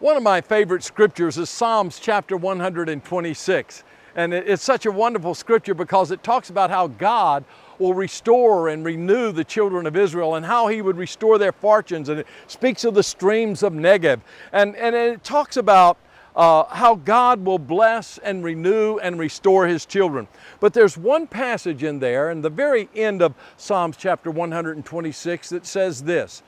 One of my favorite scriptures is Psalms chapter 126. And it's such a wonderful scripture because it talks about how God will restore and renew the children of Israel and how He would restore their fortunes. And it speaks of the streams of Negev. And it talks about how God will bless and renew and restore His children. But there's one passage in there, in the very end of Psalms chapter 126, that says this.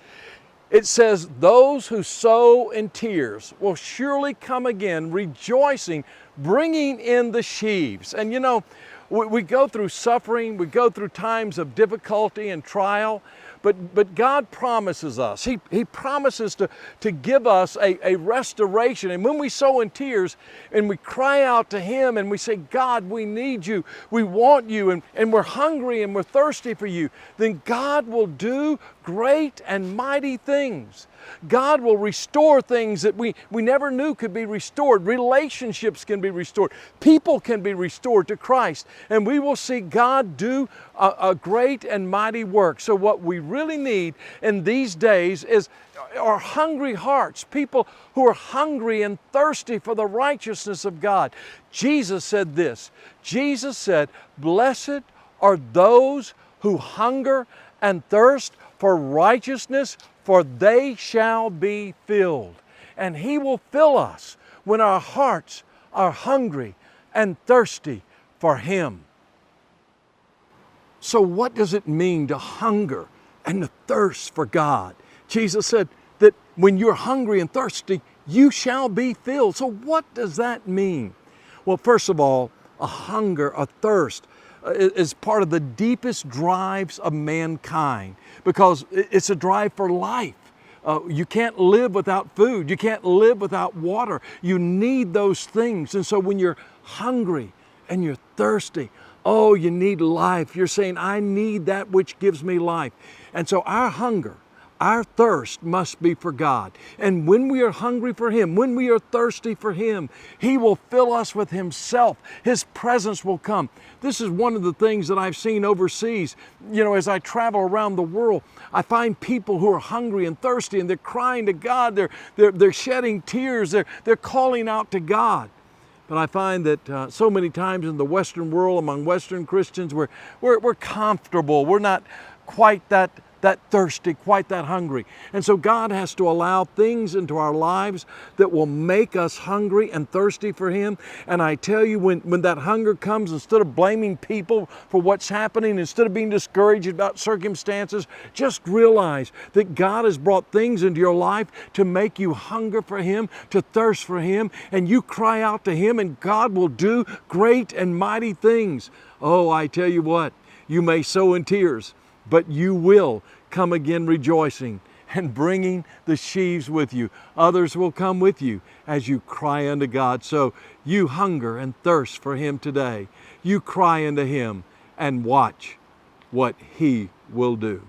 It says, "Those who sow in tears will surely come again, rejoicing, bringing in the sheaves." And you know, we go through suffering, we go through times of difficulty and trial, but God promises us, He promises to give us a restoration. And when we sow in tears and we cry out to Him and we say, "God, we need You, we want You, and we're hungry and we're thirsty for You," then God will do great and mighty things. God will restore things that we never knew could be restored. Relationships can be restored. People can be restored to Christ. And we will see God do a great and mighty work. So what we really need in these days are hungry hearts, people who are hungry and thirsty for the righteousness of God. Jesus said this. Jesus said, "Blessed are those who hunger and thirst for righteousness, for they shall be filled." And He will fill us when our hearts are hungry and thirsty for Him. So what does it mean to hunger and to thirst for God? Jesus said that when you're hungry and thirsty, you shall be filled. So what does that mean? Well, first of all, a hunger, a thirst, is part of the deepest drives of mankind because it's a drive for life. You can't live without food. You can't live without water. You need those things. And so when you're hungry and you're thirsty, oh, you need life. You're saying, "I need that which gives me life." And so our hunger, our thirst must be for God. And when we are hungry for Him, when we are thirsty for Him, He will fill us with Himself. His presence will come. This is one of the things that I've seen overseas. You know, as I travel around the world, I find people who are hungry and thirsty and they're crying to God. They're shedding tears. They're calling out to God. But I find that so many times in the Western world, among Western Christians, we're comfortable. We're not quite that thirsty, quite that hungry. And so God has to allow things into our lives that will make us hungry and thirsty for Him. And I tell you, when that hunger comes, instead of blaming people for what's happening, instead of being discouraged about circumstances, just realize that God has brought things into your life to make you hunger for Him, to thirst for Him, and you cry out to Him and God will do great and mighty things. Oh, I tell you what, you may sow in tears, but you will come again rejoicing and bringing the sheaves with you. Others will come with you as you cry unto God. So you hunger and thirst for Him today. You cry unto Him and watch what He will do.